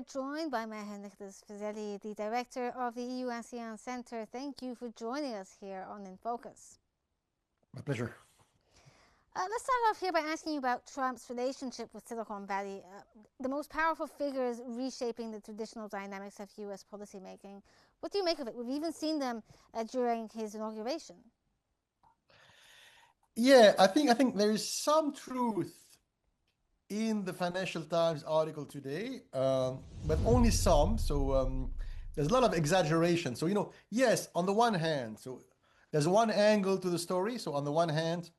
are joined by Maher Nicolas Firzli, the director of the EU ASEAN Center. Thank you for joining us here on In Focus. My pleasure. Let's start off here by asking you about Trump's relationship with Silicon Valley, the most powerful figures reshaping the traditional dynamics of U.S. policymaking. What do you make of it? We've even seen them during his inauguration. Yeah, I think there is some truth in the Financial Times article today, but only some. So there's a lot of exaggeration. So yes, on the one hand, so there's one angle to the story. So on the one hand,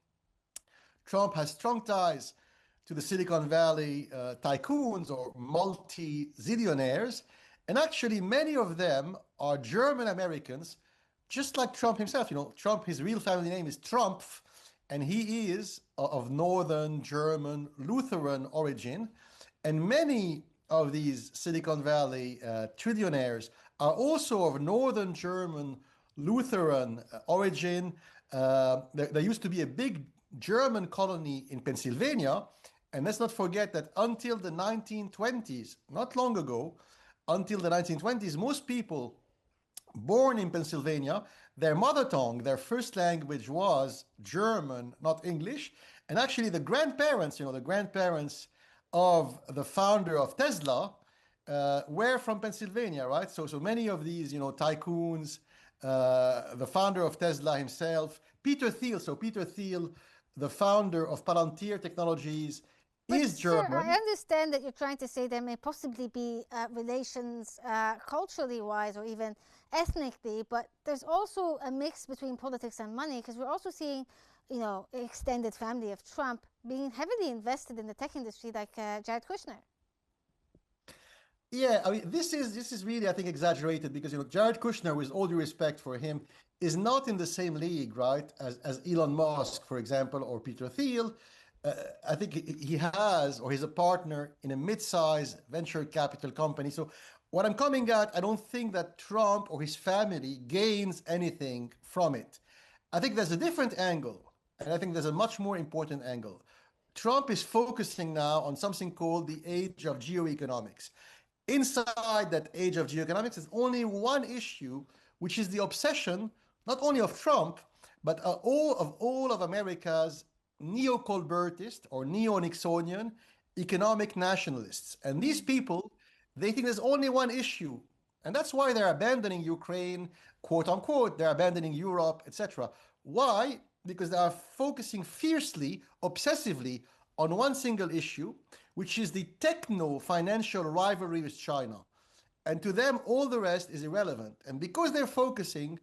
Trump has strong ties to the Silicon Valley tycoons or multi-zillionaires, and actually many of them are German Americans, just like Trump himself. Trump, his real family name is Trump, and he is of Northern German Lutheran origin. And many of these Silicon Valley trillionaires are also of Northern German Lutheran origin. There used to be a big German colony in Pennsylvania. And let's not forget that until the 1920s, not long ago, until the 1920s, most people born in Pennsylvania, their mother tongue, their first language was German, not English. And actually, the grandparents of the founder of Tesla were from Pennsylvania, right? So many of these, tycoons, the founder of Tesla himself, Peter Thiel. So Peter Thiel, the founder of Palantir Technologies, is Sir, German. I understand that you're trying to say there may possibly be relations culturally wise or even ethnically, but there's also a mix between politics and money, because we're also seeing, extended family of Trump being heavily invested in the tech industry, like Jared Kushner. Yeah, I mean, this is really, I think, exaggerated because Jared Kushner, with all due respect for him, is not in the same league, right, as Elon Musk, for example, or Peter Thiel. Uh, I think he has, or he's a partner in a mid-sized venture capital company. So what I'm coming at, I don't think that Trump or his family gains anything from it. I think there's a different angle, and I think there's a much more important angle. Trump is focusing now on something called the age of geoeconomics. Inside that age of geoeconomics is only one issue, which is the obsession not only of Trump, but all of America's neo-Colbertist or neo-Nixonian economic nationalists. And these people, they think there's only one issue, and that's why they're abandoning Ukraine, quote unquote, they're abandoning Europe, etc. Why? Because they are focusing fiercely, obsessively on one single issue, which is the techno financial rivalry with China. And to them, all the rest is irrelevant. And because they're focusing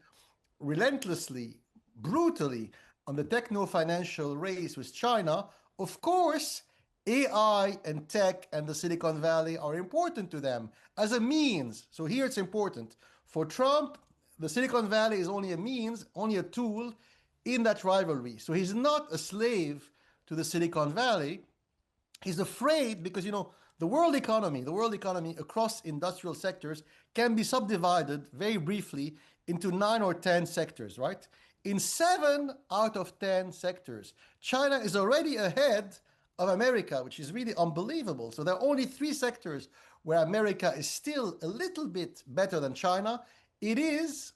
relentlessly, brutally on the techno financial race with China, of course, AI and tech and the Silicon Valley are important to them as a means. So here it's important. For Trump, the Silicon Valley is only a means, only a tool in that rivalry. So he's not a slave to the Silicon Valley. He's afraid because, the world economy across industrial sectors can be subdivided very briefly into 9 or 10 sectors, right? In 7 out of 10 sectors, China is already ahead of America, which is really unbelievable. So there are only 3 sectors where America is still a little bit better than China. It is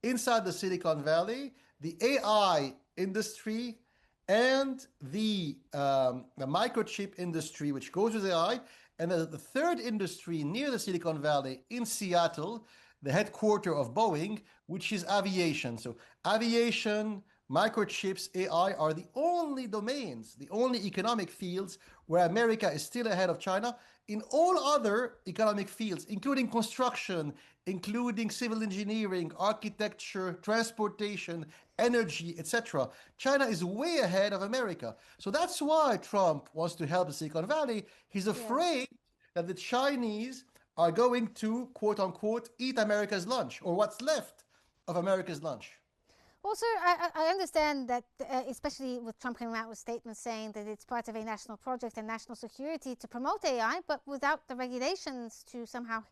inside the Silicon Valley, the AI industry, and the microchip industry, which goes with AI, and the third industry near the Silicon Valley in Seattle, the headquarter of Boeing, which is aviation. So aviation, microchips, AI are the only domains, the only economic fields where America is still ahead of China. In all other economic fields, including construction, including civil engineering, architecture, transportation, energy, etc., China is way ahead of America. So that's why Trump wants to help the Silicon Valley. He's Yes. afraid that the Chinese are going to, quote unquote, eat America's lunch or what's left of America's lunch. Well, sir, I understand that, especially with Trump coming out with statements saying that it's part of a national project and national security to promote AI, but without the regulations to somehow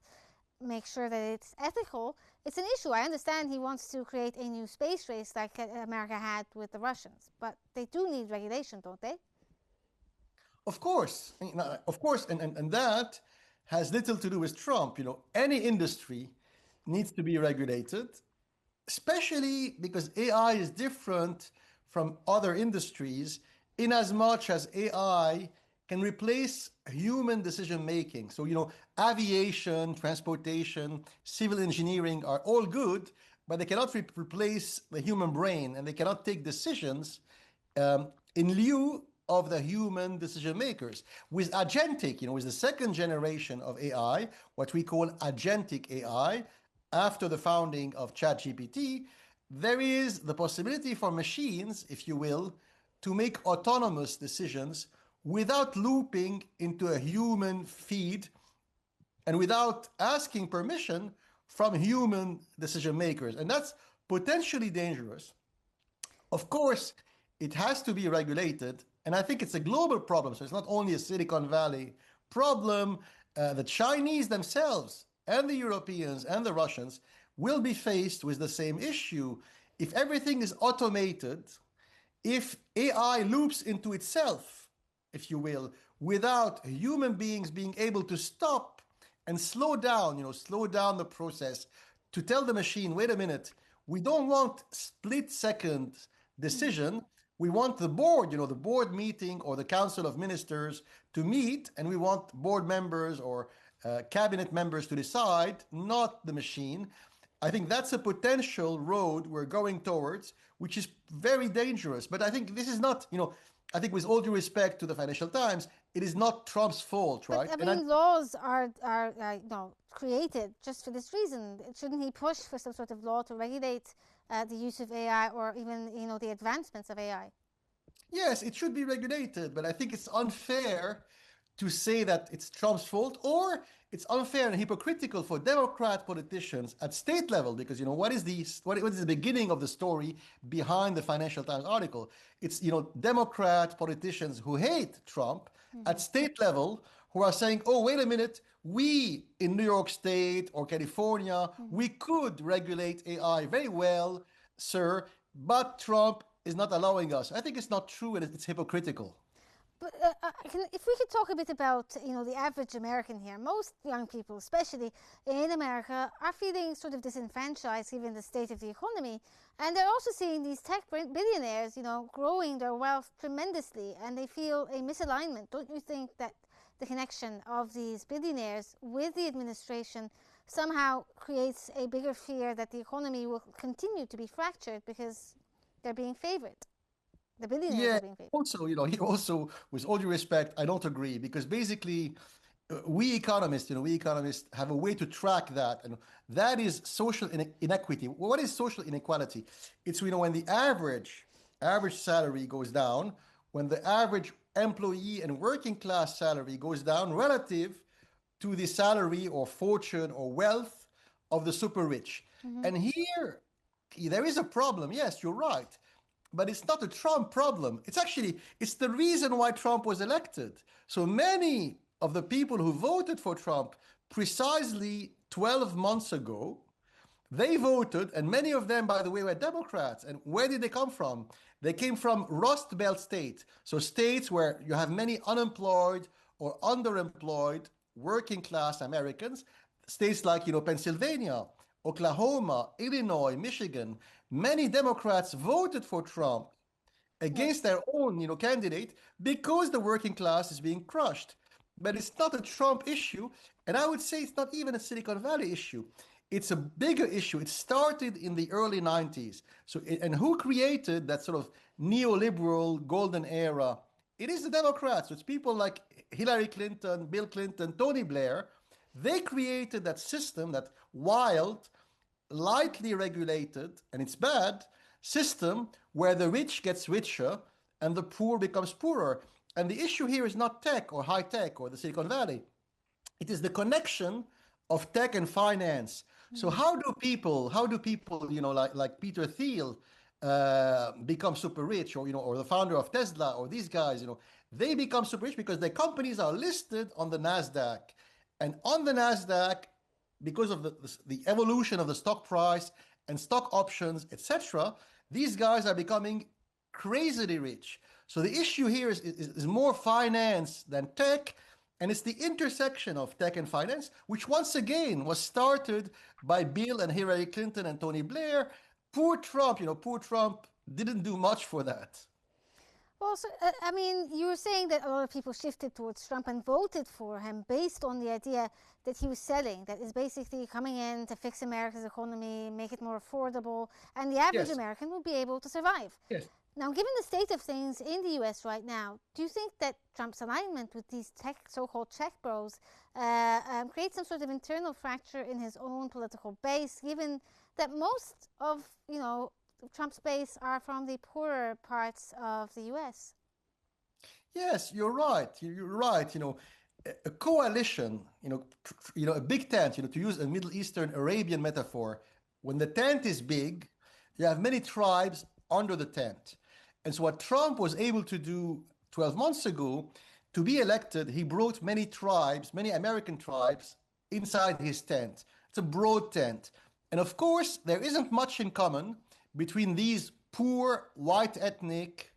make sure that it's ethical, it's an issue. I understand he wants to create a new space race like America had with the Russians, but they do need regulation, don't they? Of course, of course, and that has little to do with Trump. Any industry needs to be regulated, especially because AI is different from other industries in as much as AI can replace human decision making. So, aviation, transportation, civil engineering are all good, but they cannot replace the human brain, and they cannot take decisions in lieu of the human decision makers. With agentic, with the second generation of AI, what we call agentic AI, after the founding of ChatGPT, there is the possibility for machines, if you will, to make autonomous decisions without looping into a human feed and without asking permission from human decision makers. And that's potentially dangerous. Of course, it has to be regulated. And I think it's a global problem. So it's not only a Silicon Valley problem. The Chinese themselves and the Europeans and the Russians will be faced with the same issue. If everything is automated, if AI loops into itself, if you will, without human beings being able to stop and slow down the process to tell the machine, wait a minute, we don't want split-second decision. We want the board, the board meeting or the council of ministers to meet, and we want board members or cabinet members to decide, not the machine. I think that's a potential road we're going towards, which is very dangerous. But I think this is not, I think with all due respect to the Financial Times, it is not Trump's fault, right? But laws are created just for this reason. Shouldn't he push for some sort of law to regulate the use of AI or even, the advancements of AI? Yes, it should be regulated, but I think it's unfair to say that it's Trump's fault, or it's unfair and hypocritical for Democrat politicians at state level, because what is the beginning of the story behind the Financial Times article? It's Democrat politicians who hate Trump at state level who are saying, oh, wait a minute, we in New York State or California, we could regulate AI very well, sir, but Trump is not allowing us. I think it's not true, and it's hypocritical. But if we could talk a bit about, the average American here, most young people, especially in America, are feeling sort of disenfranchised given the state of the economy. And they're also seeing these tech billionaires, growing their wealth tremendously, and they feel a misalignment. Don't you think that the connection of these billionaires with the administration somehow creates a bigger fear that the economy will continue to be fractured because they're being favored? The billionaires are being favored. Also, with all due respect, I don't agree, because basically we economists have a way to track that, and that is social inequity. What is social inequality? It's, when the average salary goes down, when the average employee and working class salary goes down relative to the salary or fortune or wealth of the super rich. And here, there is a problem. Yes, you're right. But it's not a Trump problem. It's the reason why Trump was elected. So many of the people who voted for Trump precisely 12 months ago, they voted, and many of them, by the way, were Democrats. And where did they come from? They came from Rust Belt states. So states where you have many unemployed or underemployed working class Americans, states like, Pennsylvania, Oklahoma, Illinois, Michigan. Many Democrats voted for Trump against their own, candidate, because the working class is being crushed. But it's not a Trump issue, and I would say it's not even a Silicon Valley issue. It's a bigger issue. It started in the early 90s. And who created that sort of neoliberal golden era? It is the Democrats. It's people like Hillary Clinton, Bill Clinton, Tony Blair. They created that system, that wild, lightly regulated, and it's bad, system where the rich gets richer and the poor becomes poorer. And the issue here is not tech or high tech or the Silicon Valley. It is the connection of tech and finance. So how do people, like Peter Thiel, become super rich, or the founder of Tesla, or these guys, they become super rich because their companies are listed on the NASDAQ. And on the NASDAQ, because of the evolution of the stock price and stock options, etc., these guys are becoming crazily rich. So the issue here is more finance than tech. And it's the intersection of tech and finance, which once again was started by Bill and Hillary Clinton and Tony Blair. Poor Trump, poor Trump didn't do much for that. Well, so, I mean, you were saying that a lot of people shifted towards Trump and voted for him based on the idea that he was selling, that is basically coming in to fix America's economy, make it more affordable, and the average Yes. American will be able to survive. Yes. Now, given the state of things in the US right now, do you think that Trump's alignment with these so-called tech bros creates some sort of internal fracture in his own political base, given that most of, Trump's base are from the poorer parts of the US? Yes, you're right. You're right. A coalition, a big tent, to use a Middle Eastern Arabian metaphor, when the tent is big, you have many tribes under the tent. And so what Trump was able to do 12 months ago, to be elected, he brought many tribes, many American tribes, inside his tent. It's a broad tent. And of course, there isn't much in common between these poor white ethnic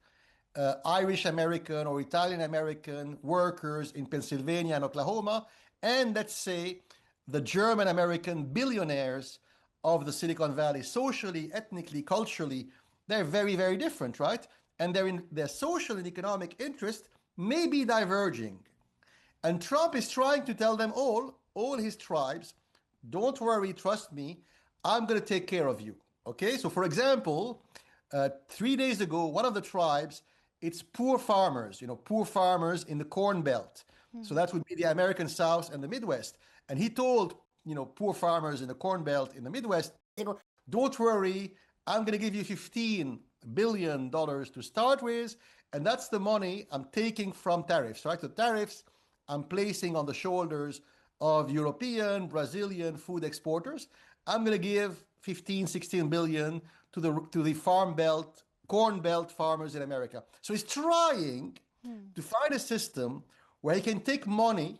Irish American or Italian American workers in Pennsylvania and Oklahoma, and let's say the German American billionaires of the Silicon Valley. Socially, ethnically, culturally, they're very, very different, right? And their social and economic interest may be diverging. And Trump is trying to tell them all his tribes, don't worry, trust me, I'm going to take care of you. Okay, so for example, 3 days ago, one of the tribes, it's poor farmers, poor farmers in the Corn Belt. So that would be the American South and the Midwest. And he told, poor farmers in the Corn Belt in the Midwest, don't worry, I'm going to give you $15 billion to start with. And that's the money I'm taking from tariffs, right? The tariffs I'm placing on the shoulders of European, Brazilian food exporters. I'm going to give 15, 16 billion to the Farm Belt, Corn Belt farmers in America. So he's trying to find a system where he can take money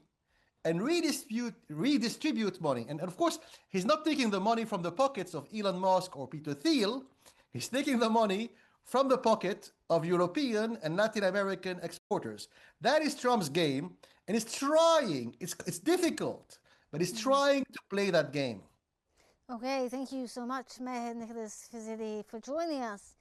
and redistribute money. And of course, he's not taking the money from the pockets of Elon Musk or Peter Thiel. He's taking the money from the pocket of European and Latin American exporters. That is Trump's game, and he's trying. It's difficult, but he's trying to play that game. Okay, thank you so much, Maher Nicolas Firzli, for joining us.